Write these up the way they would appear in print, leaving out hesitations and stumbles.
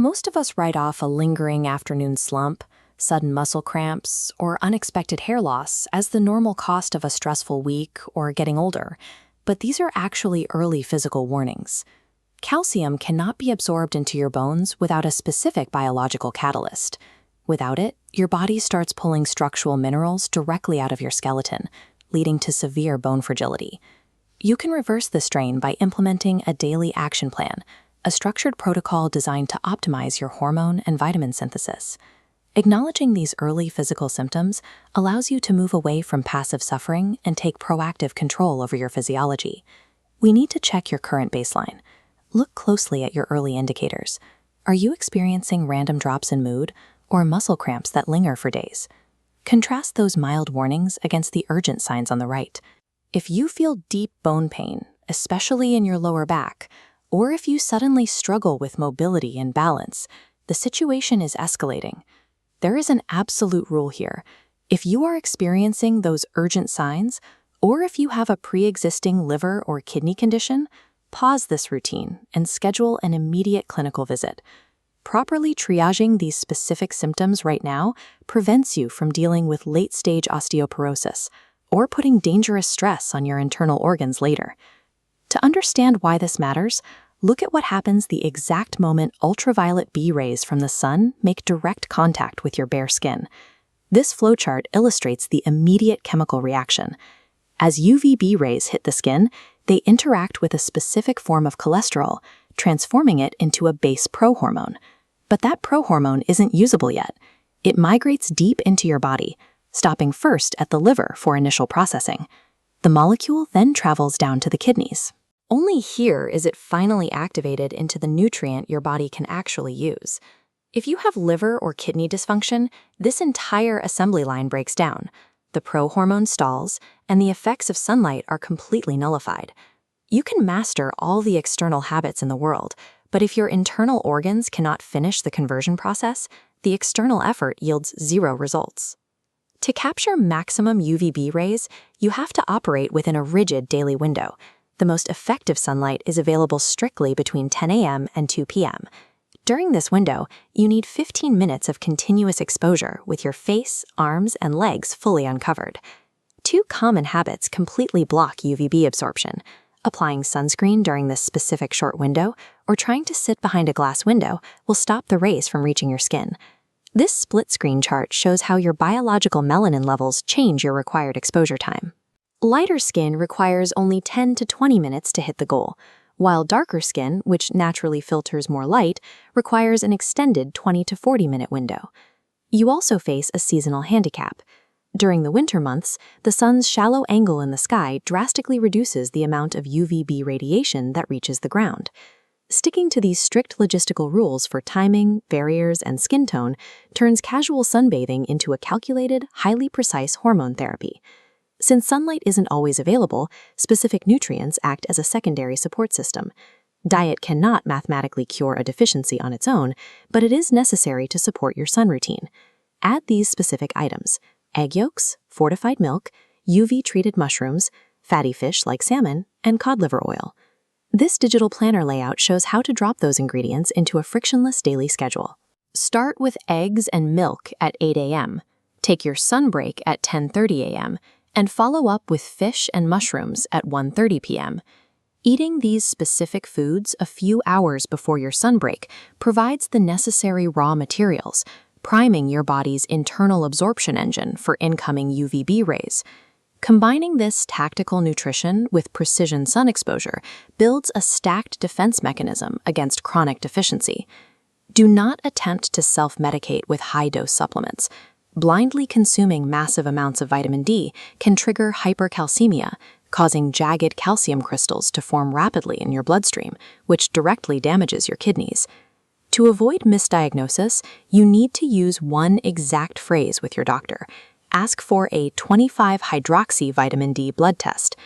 Most of us write off a lingering afternoon slump, sudden muscle cramps, or unexpected hair loss as the normal cost of a stressful week or getting older, but these are actually early physical warnings. Calcium cannot be absorbed into your bones without a specific biological catalyst. Without it, your body starts pulling structural minerals directly out of your skeleton, leading to severe bone fragility. You can reverse this strain by implementing a daily action plan, a structured protocol designed to optimize your hormone and vitamin synthesis. Acknowledging these early physical symptoms allows you to move away from passive suffering and take proactive control over your physiology. We need to check your current baseline. Look closely at your early indicators. Are you experiencing random drops in mood or muscle cramps that linger for days? Contrast those mild warnings against the urgent signs on the right. If you feel deep bone pain, especially in your lower back, or if you suddenly struggle with mobility and balance, the situation is escalating. There is an absolute rule here. If you are experiencing those urgent signs, or if you have a pre-existing liver or kidney condition, pause this routine and schedule an immediate clinical visit. Properly triaging these specific symptoms right now prevents you from dealing with late-stage osteoporosis or putting dangerous stress on your internal organs later. To understand why this matters, look at what happens the exact moment ultraviolet B rays from the sun make direct contact with your bare skin. This flowchart illustrates the immediate chemical reaction. As UVB rays hit the skin, they interact with a specific form of cholesterol, transforming it into a base prohormone. But that prohormone isn't usable yet. It migrates deep into your body, stopping first at the liver for initial processing. The molecule then travels down to the kidneys. Only here is it finally activated into the nutrient your body can actually use. If you have liver or kidney dysfunction, this entire assembly line breaks down. The prohormone stalls, and the effects of sunlight are completely nullified. You can master all the external habits in the world, but if your internal organs cannot finish the conversion process, the external effort yields zero results. To capture maximum UVB rays, you have to operate within a rigid daily window. The most effective sunlight is available strictly between 10 a.m. and 2 p.m. During this window, you need 15 minutes of continuous exposure with your face, arms, and legs fully uncovered. Two common habits completely block UVB absorption: applying sunscreen during this specific short window or trying to sit behind a glass window will stop the rays from reaching your skin. This split screen chart shows how your biological melanin levels change your required exposure time. Lighter skin requires only 10 to 20 minutes to hit the goal, while darker skin, which naturally filters more light, requires an extended 20 to 40-minute window. You also face a seasonal handicap. During the winter months, the sun's shallow angle in the sky drastically reduces the amount of UVB radiation that reaches the ground. Sticking to these strict logistical rules for timing, barriers, and skin tone turns casual sunbathing into a calculated, highly precise hormone therapy. Since sunlight isn't always available, specific nutrients act as a secondary support system. Diet cannot mathematically cure a deficiency on its own, but it is necessary to support your sun routine. Add these specific items: egg yolks, fortified milk, UV-treated mushrooms, fatty fish like salmon, and cod liver oil. This digital planner layout shows how to drop those ingredients into a frictionless daily schedule. Start with eggs and milk at 8 a.m., take your sun break at 10:30 a.m., and follow up with fish and mushrooms at 1:30 p.m. Eating these specific foods a few hours before your sunbreak provides the necessary raw materials, priming your body's internal absorption engine for incoming UVB rays. Combining this tactical nutrition with precision sun exposure builds a stacked defense mechanism against chronic deficiency. Do not attempt to self-medicate with high-dose supplements. Blindly consuming massive amounts of vitamin D can trigger hypercalcemia, causing jagged calcium crystals to form rapidly in your bloodstream, which directly damages your kidneys. To avoid misdiagnosis, you need to use one exact phrase with your doctor. Ask for a 25-hydroxy vitamin D blood test.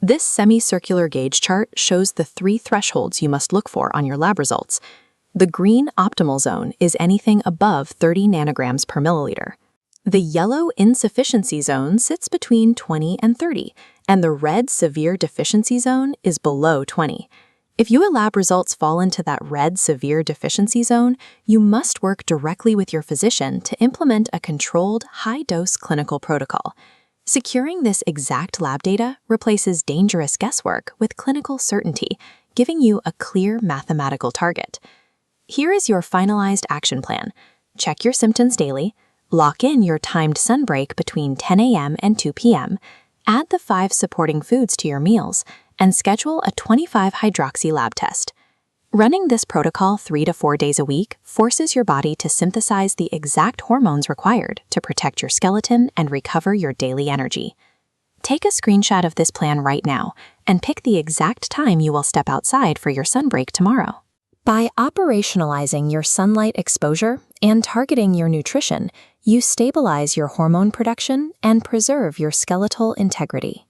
This semicircular gauge chart shows the 3 thresholds you must look for on your lab results. The green optimal zone is anything above 30 nanograms per milliliter. The yellow insufficiency zone sits between 20 and 30, and the red severe deficiency zone is below 20. If your lab results fall into that red severe deficiency zone, you must work directly with your physician to implement a controlled, high-dose clinical protocol. Securing this exact lab data replaces dangerous guesswork with clinical certainty, giving you a clear mathematical target. Here is your finalized action plan. Check your symptoms daily, lock in your timed sun break between 10 a.m. and 2 p.m., add the 5 supporting foods to your meals, and schedule a 25-hydroxy lab test. Running this protocol 3 to 4 days a week forces your body to synthesize the exact hormones required to protect your skeleton and recover your daily energy. Take a screenshot of this plan right now and pick the exact time you will step outside for your sun break tomorrow. By operationalizing your sunlight exposure and targeting your nutrition, you stabilize your hormone production and preserve your skeletal integrity.